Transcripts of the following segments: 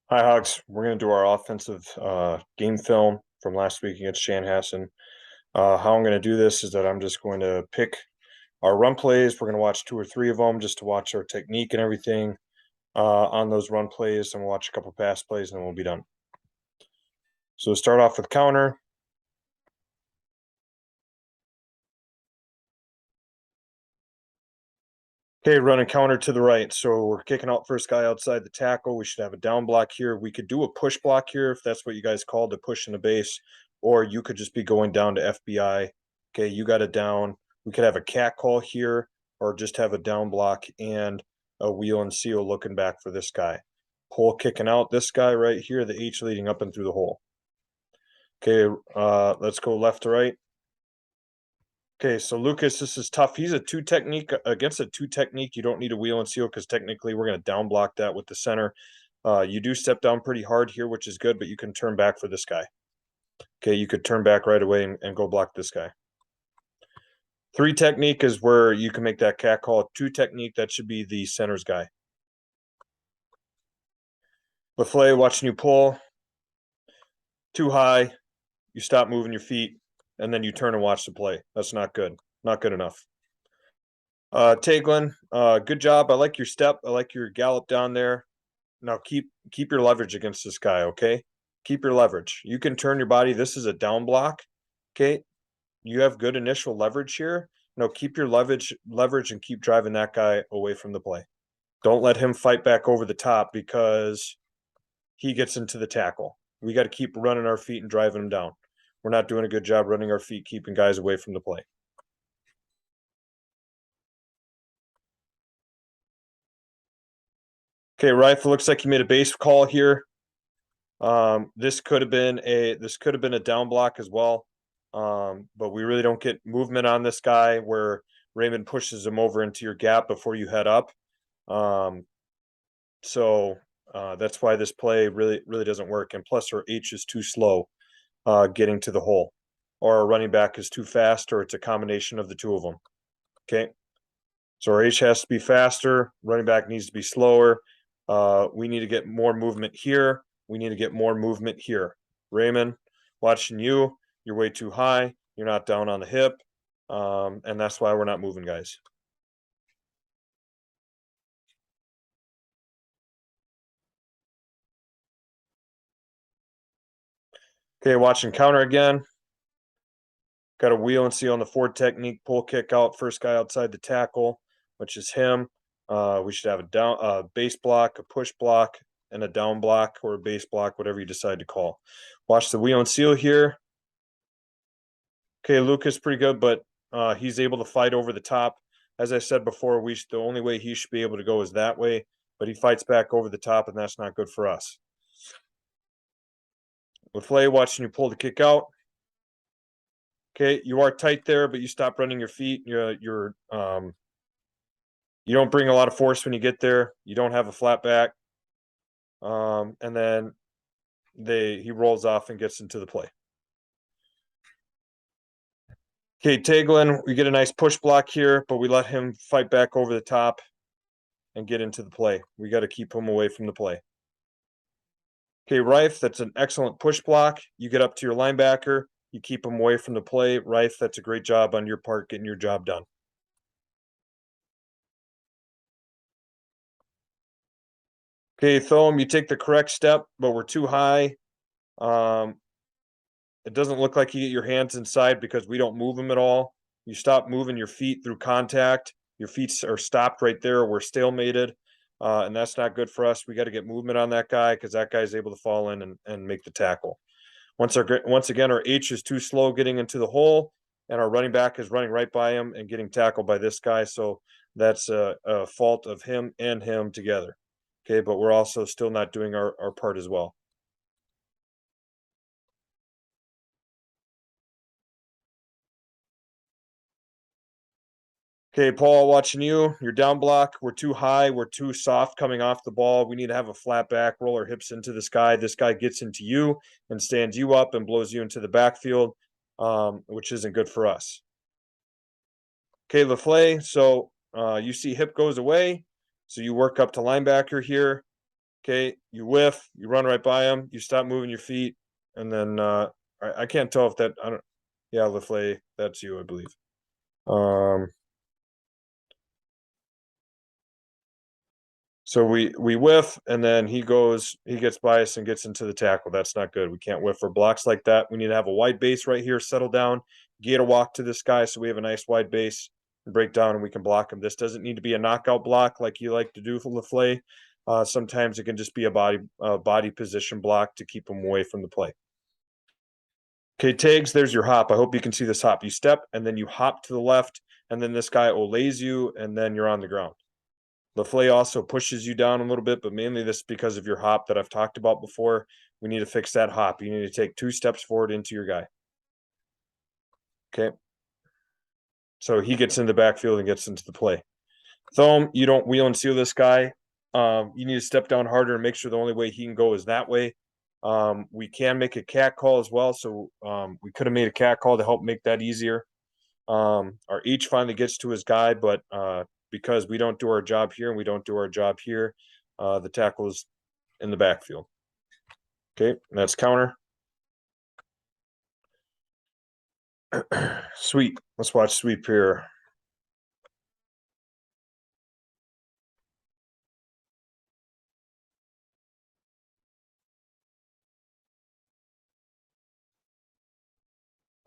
Hi, Hogs. We're going to do our offensive game film from last week against Chanhassen. How I'm going to do this is that I'm just going to pick our run plays. We're going to watch two or three of them just to watch our technique and everything on those run plays, and we'll watch a couple pass plays, and then we'll be done. So start off with counter. Okay, running counter to the right. So we're kicking out first guy outside the tackle. We should have a down block here. We could do a push block here if that's what you guys called the push in the base, or you could just be going down to FBI. Okay, you got it down. We could have a cat call here, or just have a down block and a wheel and seal looking back for this guy. Pull kicking out this guy right here, the H leading up and through the hole. Okay, let's go left to right. Okay, so Lucas, this is tough. He's a two technique against a two technique. You don't need a wheel and seal because technically we're going to down block that with the center. You do step down pretty hard here, which is good, but you can turn back for this guy. Okay, you could turn back right away and go block this guy. Three technique is where you can make that cat call. Two technique, that should be the center's guy. LaFleur, watching you pull. Too high. You stop moving your feet, and then you turn and watch the play. That's not good. Not good enough. Taglin, good job. I like your step. I like your gallop down there. Now keep your leverage against this guy, okay? Keep your leverage. You can turn your body. This is a down block. Okay. You have good initial leverage here. No, keep your leverage and keep driving that guy away from the play. Don't let him fight back over the top because he gets into the tackle. We got to keep running our feet and driving him down. We're not doing a good job running our feet, keeping guys away from the play. Okay, Rifle looks like he made a base call here. This could have been a down block as well. But we really don't get movement on this guy where Raymond pushes him over into your gap before you head up. So that's why this play really doesn't work. And plus, our H is too slow getting to the hole, or our running back is too fast, or it's a combination of the two of them. Okay. So our H has to be faster. Running back needs to be slower. We need to get more movement here. We need to get more movement here. Raymond, watching you. You're way too high. You're not down on the hip. And that's why we're not moving, guys. Okay, watching counter again. Got a wheel and seal on the forward technique. Pull kick out. First guy outside the tackle, which is him. We should have a base block, a push block, and a down block or a base block, whatever you decide to call. Watch the wheel and seal here. Okay, Lucas pretty good, but he's able to fight over the top. As I said before, the only way he should be able to go is that way, but he fights back over the top, and that's not good for us. LaFleur, watching you pull the kick out. Okay, you are tight there, but you stop running your feet. You don't bring a lot of force when you get there. You don't have a flat back, and then he rolls off and gets into the play. Okay, Taglin, we get a nice push block here, but we let him fight back over the top and get into the play. We got to keep him away from the play. Okay, Rife, that's an excellent push block. You get up to your linebacker, you keep him away from the play. Rife, that's a great job on your part getting your job done. Okay, Thom, you take the correct step, but we're too high. It doesn't look like you get your hands inside because we don't move them at all. You stop moving your feet through contact. Your feet are stopped right there. We're stalemated, and that's not good for us. We got to get movement on that guy because that guy's able to fall in and make the tackle. Once again, our H is too slow getting into the hole, and our running back is running right by him and getting tackled by this guy. So that's a fault of him and him together. Okay, but we're also still not doing our part as well. Okay, Paul, watching you. You're down block. We're too high. We're too soft coming off the ball. We need to have a flat back, roll our hips into this guy. This guy gets into you and stands you up and blows you into the backfield, which isn't good for us. Okay, LaFleur. So you see hip goes away. So you work up to linebacker here. Okay, you whiff, you run right by him, you stop moving your feet, and then I can't tell if that I don't. Yeah, Lafley, that's you, I believe. Um, so we whiff, and then he gets by us and gets into the tackle. That's not good. We can't whiff for blocks like that. We need to have a wide base right here, settle down, get a walk to this guy so we have a nice wide base and break down and we can block him. This doesn't need to be a knockout block like you like to do for Lafley. Sometimes it can just be a body position block to keep him away from the play. Okay, tags, there's your hop. I hope you can see this hop. You step and then you hop to the left, and then this guy olays you, and then you're on the ground. Lafley also pushes you down a little bit, but mainly this is because of your hop that I've talked about before. We need to fix that hop. You need to take 2 steps forward into your guy. Okay. So he gets in the backfield and gets into the play. Thome, you don't wheel and seal this guy. You need to step down harder and make sure the only way he can go is that way. We can make a cat call as well, so we could have made a cat call to help make that easier. Our H finally gets to his guy, but because we don't do our job here and we don't do our job here, the tackle is in the backfield. Okay, that's counter. Sweep. Let's watch sweep here.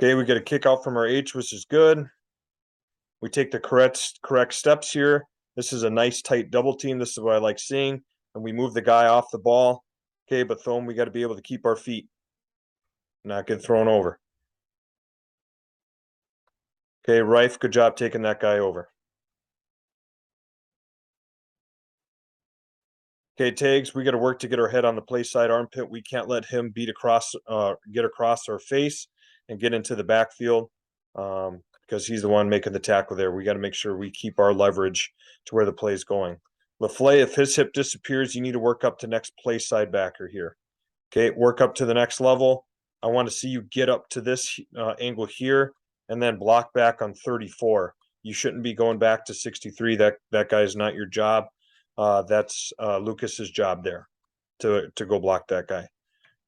Okay, we get a kick out from our H, which is good. We take the correct steps here. This is a nice tight double team. This is what I like seeing. And we move the guy off the ball. Okay, but Thome, we got to be able to keep our feet, not get thrown over. Okay, Rife, good job taking that guy over. Okay, tags, we got to work to get our head on the play side armpit. We can't let him get across our face and get into the backfield because he's the one making the tackle there. We got to make sure we keep our leverage to where the play is going. Lafley, if his hip disappears, you need to work up to next play side backer here. Okay, work up to the next level. I want to see you get up to this angle here and then block back on 34. You shouldn't be going back to 63. That guy is not your job. That's Lucas's job there to go block that guy.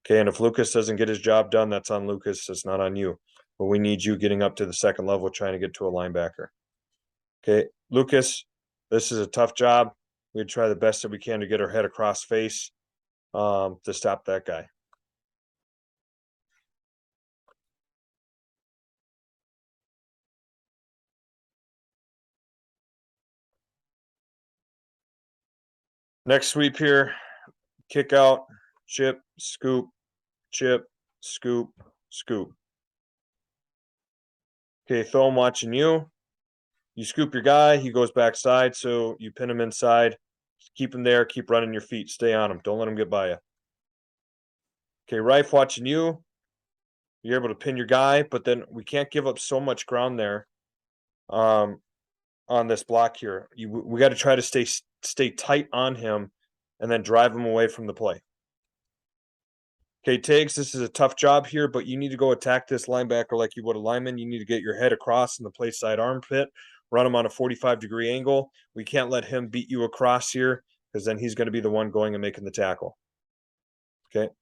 Okay, and if Lucas doesn't get his job done, that's on Lucas. It's not on you. But we need you getting up to the second level, trying to get to a linebacker. Okay, Lucas, this is a tough job. We try the best that we can to get our head across face to stop that guy. Next sweep here, kick out, chip, scoop, chip, scoop, scoop. Okay, Thome watching you. You scoop your guy, he goes backside, so you pin him inside. Keep him there, keep running your feet, stay on him. Don't let him get by you. Okay, Rife watching you. You're able to pin your guy, but then we can't give up so much ground there on this block here. We got to try to stay tight on him and then drive him away from the play. Okay, Tags, this is a tough job here, but you need to go attack this linebacker like you would a lineman. You need to get your head across in the play side armpit, run him on a 45-degree angle. We can't let him beat you across here because then he's going to be the one going and making the tackle. Okay.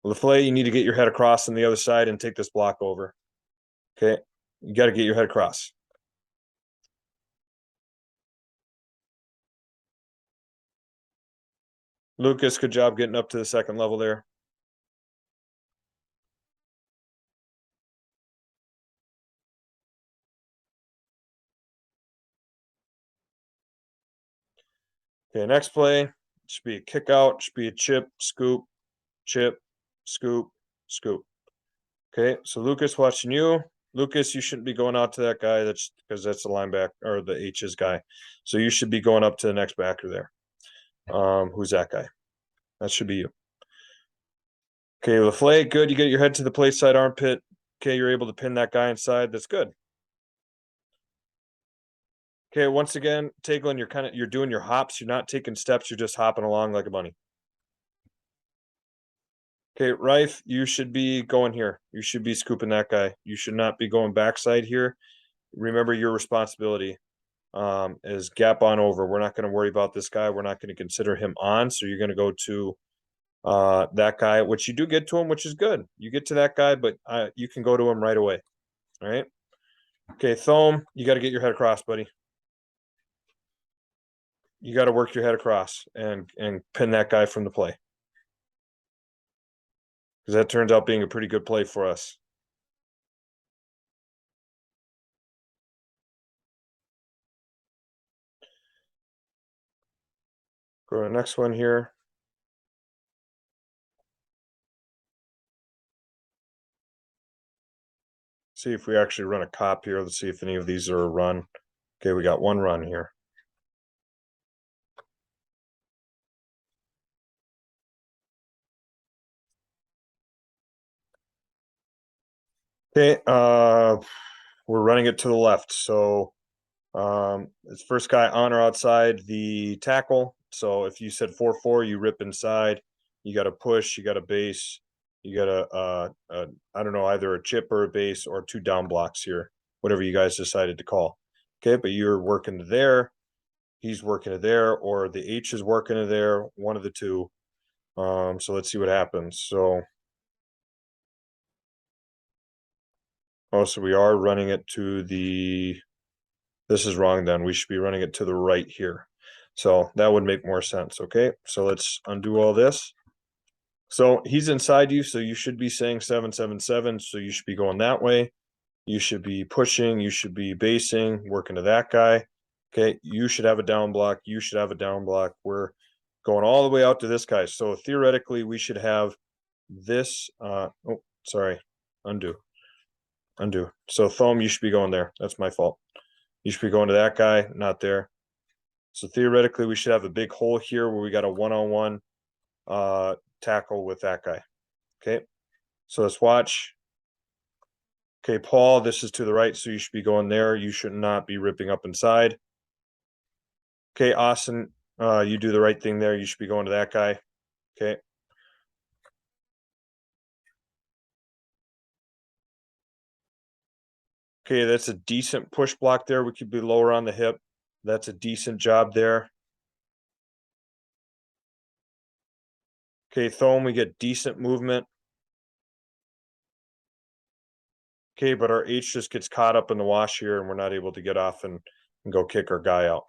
Lafley, you need to get your head across on the other side and take this block over. Okay. You got to get your head across. Lucas, good job getting up to the second level there. Okay, next play should be a kick out, should be a chip, scoop, chip, scoop, scoop. Okay, so Lucas watching you. Lucas, you shouldn't be going out to that guy. That's because that's the linebacker or the H's guy. So you should be going up to the next backer there. Who's that guy? That should be you. Okay, Lafley, good. You get your head to the play side armpit. Okay, you're able to pin that guy inside. That's good. Okay, once again, Taglin, you're doing your hops. You're not taking steps. You're just hopping along like a bunny. Okay, Rife, you should be going here. You should be scooping that guy. You should not be going backside here. Remember your responsibility. is gap on over. We're not going to worry about this guy. We're not going to consider him on. So you're going to go to that guy, which you do get to him, which is good. You get to that guy, but you can go to him right away. All right. Okay, Thome, you got to get your head across, buddy. You got to work your head across and pin that guy from the play. Because that turns out being a pretty good play for us. Go to the next one here. See if we actually run a cop here. Let's see if any of these are a run. Okay, we got one run here. Okay, we're running it to the left. So it's first guy on or outside the tackle. So if you said 4-4, you rip inside. You got to push. You got a base. You got I don't know, either a chip or a base or 2 down blocks here, whatever you guys decided to call. Okay, but you're working to there. He's working to there, or the H is working to there. One of the two. So let's see what happens. So, so we are running it to the. This is wrong. Then we should be running it to the right here. So that would make more sense. Okay, so let's undo all this. So he's inside you, so you should be saying 7-7-7. So you should be going that way. You should be pushing. You should be basing, working to that guy. Okay, you should have a down block. You should have a down block. We're going all the way out to this guy. So theoretically, we should have this. Oh, sorry, undo. So Thome, you should be going there. That's my fault. You should be going to that guy, not there. So theoretically, we should have a big hole here where we got a one-on-one tackle with that guy. Okay, so let's watch. Okay, Paul, this is to the right, so you should be going there. You should not be ripping up inside. Okay, Austin, you do the right thing there. You should be going to that guy. Okay. Okay, that's a decent push block there. We could be lower on the hip. That's a decent job there. Okay, Thome, we get decent movement. Okay, but our H just gets caught up in the wash here and we're not able to get off and go kick our guy out.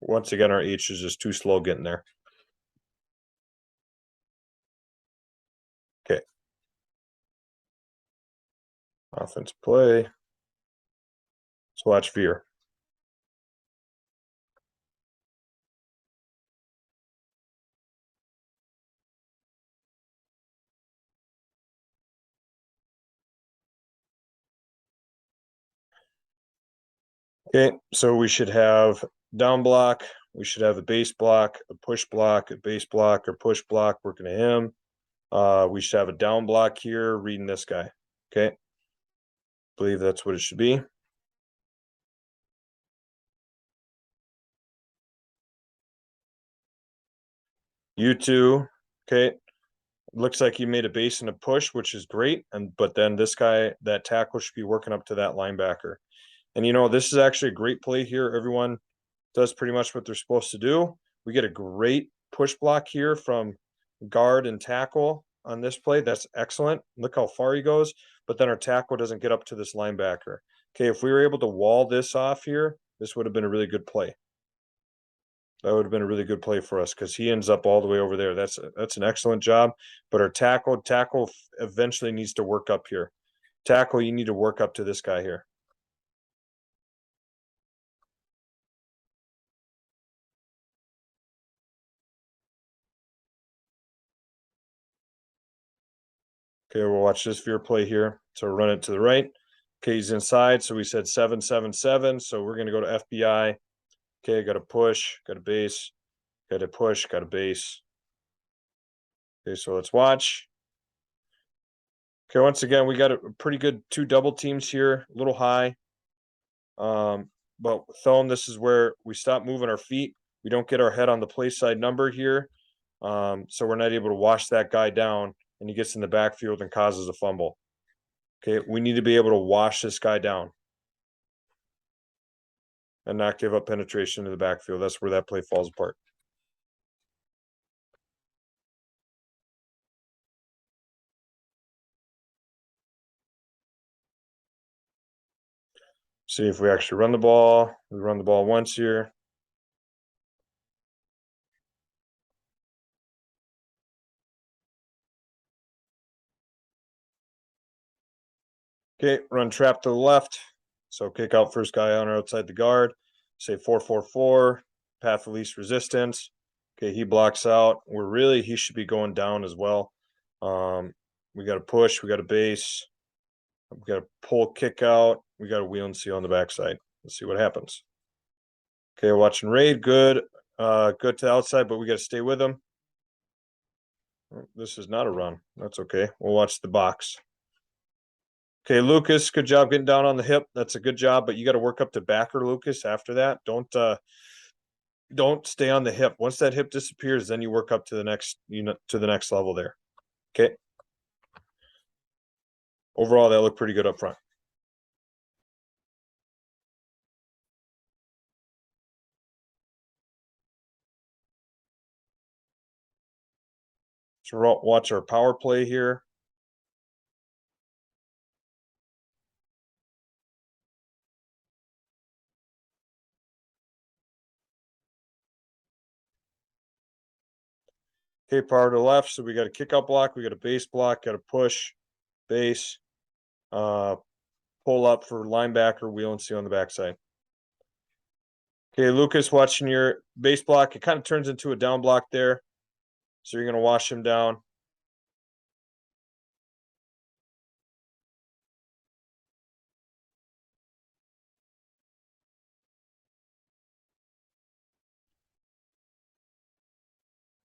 Once again, our H is just too slow getting there. Okay. Offense play. Let's watch Veer. Okay, so we should have down block. We should have a base block, a push block, a base block, or push block working to him. We should have a down block here reading this guy. Okay. Believe that's what it should be. You two. Okay. Looks like he made a base and a push, which is great. But then this guy, that tackle should be working up to that linebacker. And this is actually a great play here. Everyone does pretty much what they're supposed to do. We get a great push block here from guard and tackle on this play. That's excellent. Look how far he goes. But then our tackle doesn't get up to this linebacker. Okay, if we were able to wall this off here, this would have been a really good play. That would have been a really good play for us because he ends up all the way over there. That's an excellent job. But our tackle eventually needs to work up here. Tackle, you need to work up to this guy here. Okay, we'll watch this Veer play here. So run it to the right. Okay, he's inside. So we said 7-7-7. So we're going to go to FBI. Okay, got a push, got a base, got a push, got a base. Okay, so let's watch. Okay, once again, we got a pretty good 2 double teams here, a little high. But Thome, this is where we stop moving our feet. We don't get our head on the play side number here. So we're not able to wash that guy down and he gets in the backfield and causes a fumble. Okay, we need to be able to wash this guy down. and not give up penetration to the backfield. That's where that play falls apart. See if we actually run the ball. We run the ball once here. Okay, run trap to the left. So kick out first guy on or outside the guard. Say 4-4-4, path of least resistance. Okay, he blocks out. He should be going down as well. We got to push, we got a base, we got a pull kick out, we got a wheel and seal on the backside. Let's see what happens. Okay, watching raid, good. Good to the outside, but we got to stay with him. This is not a run. That's okay. We'll watch the box. Okay, Lucas, good job getting down on the hip. That's a good job, but you got to work up to backer, Lucas, after that. Don't stay on the hip. Once that hip disappears, then you work up to the next level there. Okay. Overall, that looked pretty good up front. So watch our power play here. Okay, power to the left. So we got a kick out block, we got a base block, got a push, base, pull up for linebacker, wheel and seal on the backside. Okay, Lucas, watching your base block, it kind of turns into a down block there. So you're going to wash him down.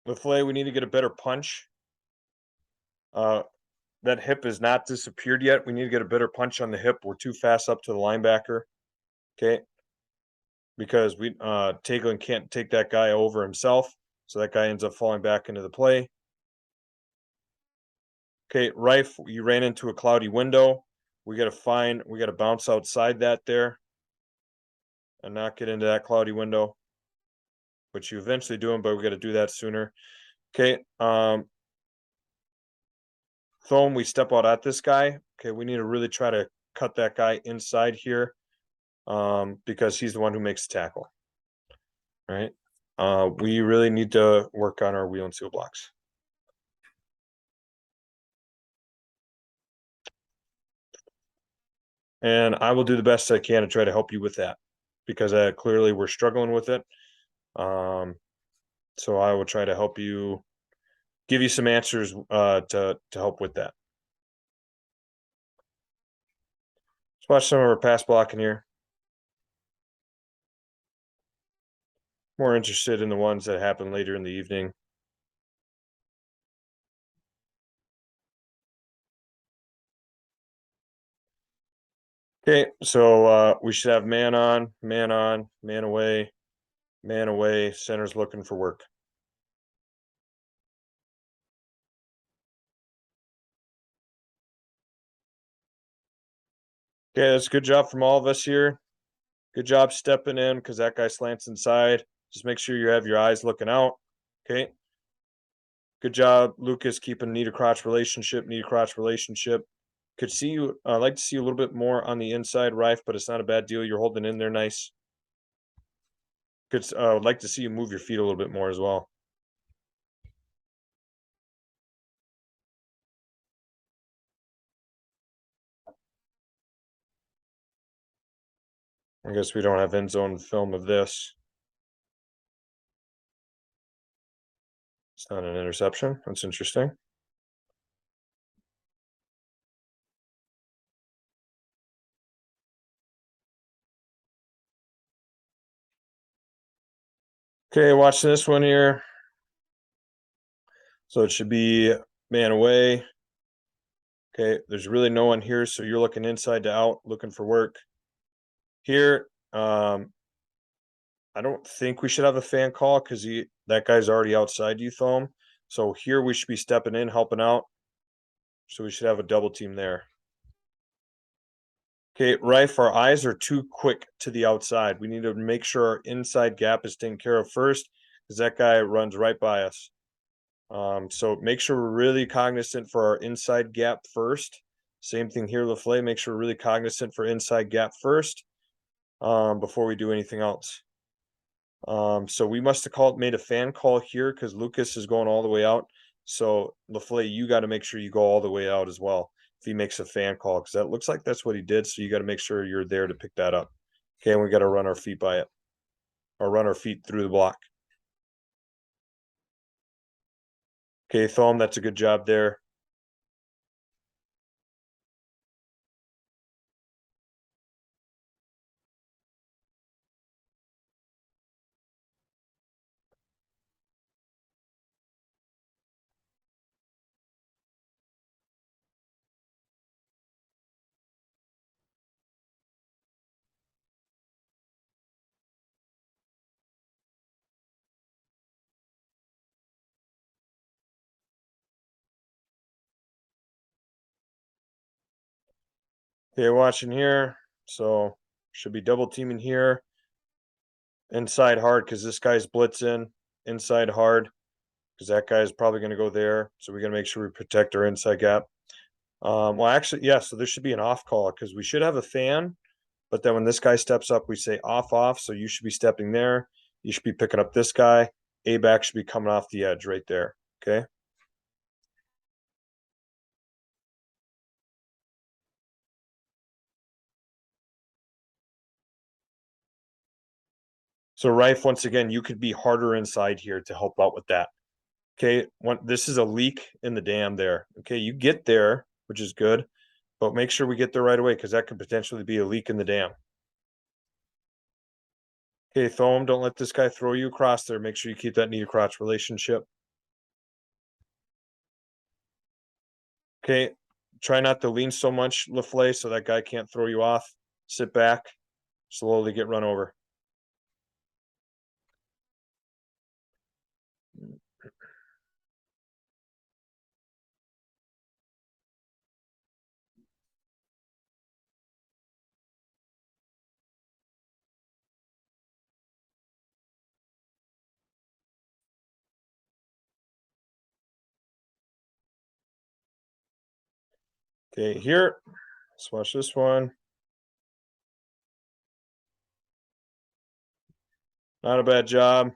With Flay, we need to get a better punch. That hip has not disappeared yet. We need to get a better punch on the hip. We're too fast up to the linebacker. Okay. Because Taglin can't take that guy over himself. So that guy ends up falling back into the play. Okay, Rife, you ran into a cloudy window. We got to bounce outside that there and not get into that cloudy window, which you eventually do, but we got to do that sooner. Okay, Foam, we step out at this guy. Okay, we need to really try to cut that guy inside here because he's the one who makes the tackle. All right. We really need to work on our wheel and seal blocks. And I will do the best I can to try to help you with that because clearly we're struggling with it. So I will try to help you, give you some answers to help with that. Let's watch some of our pass blocking here. More interested in the ones that happen later in the evening. Okay, so we should have man on, man away, man away. Center's looking for work. Okay, that's a good job from all of us here. Good job stepping in because that guy slants inside. Just make sure you have your eyes looking out. Okay. Good job, Lucas, keeping knee to crotch relationship. Could see you. I'd like to see you a little bit more on the inside, Rife, but it's not a bad deal. You're holding in there nice. I'd like to see you move your feet a little bit more as well. I guess we don't have end zone film of this. It's not an interception. That's interesting. Okay, watch this one here. So it should be man away. Okay, there's really no one here, so you're looking inside to out, looking for work. Here, I don't think we should have a fan call because that guy's already outside you, Foam. So here we should be stepping in, helping out. So we should have a double team there. Okay, Rife, our eyes are too quick to the outside. We need to make sure our inside gap is taken care of first, because that guy runs right by us. So make sure we're really cognizant for our inside gap first. Same thing here, LaFleur. Make sure we're really cognizant for inside gap first, before we do anything else. So we must have made a fan call here because Lucas is going all the way out. So LaFleur, you got to make sure you go all the way out as well if he makes a fan call, because that looks like that's what he did. So you got to make sure you're there to pick that up. Okay, and we got to run our feet by it, or run our feet through the block. Okay, Thom, that's a good job there. Okay, watching here. So should be double teaming here. Inside hard because this guy's blitzing. Inside hard because that guy's probably going to go there. So we got to make sure we protect our inside gap. Well, actually, yeah. So there should be an off call because we should have a fan. But then when this guy steps up, we say off, off. So you should be stepping there. You should be picking up this guy. A back should be coming off the edge right there. Okay. So Rife, once again, you could be harder inside here to help out with that. Okay, this is a leak in the dam there. Okay, you get there, which is good, but make sure we get there right away because that could potentially be a leak in the dam. Okay, Thom, don't let this guy throw you across there. Make sure you keep that knee to crotch relationship. Okay, try not to lean so much, LaFleur, so that guy can't throw you off. Sit back, slowly get run over. Okay, here, let's watch this one. Not a bad job.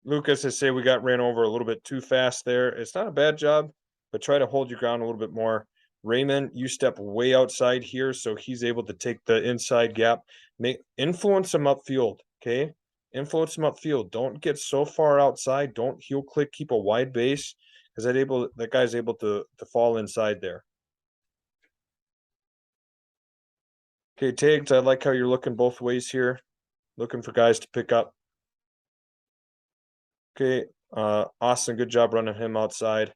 Lucas, I say we got ran over a little bit too fast there. It's not a bad job, but try to hold your ground a little bit more. Raymond, you step way outside here, so he's able to take the inside gap. Influence him upfield, okay? Influence him upfield. Don't get so far outside. Don't heel click. Keep a wide base, because that guy's able to fall inside there. Okay, Tiggs, I like how you're looking both ways here, looking for guys to pick up. Okay, Austin, good job running him outside.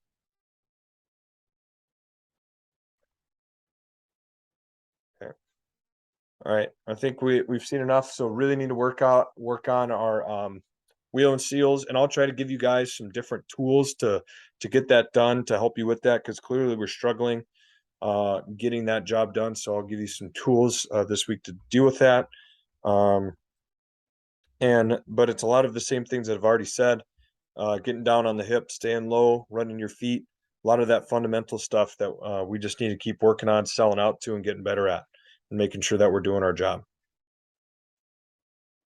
Okay. All right, I think we've seen enough, so really need to work on our wheel and seals, and I'll try to give you guys some different tools to get that done to help you with that, because clearly we're struggling getting that job done. So I'll give you some tools this week to deal with that. But it's a lot of the same things that I've already said. Getting down on the hip, staying low, running your feet, a lot of that fundamental stuff that we just need to keep working on, selling out to, and getting better at, and making sure that we're doing our job.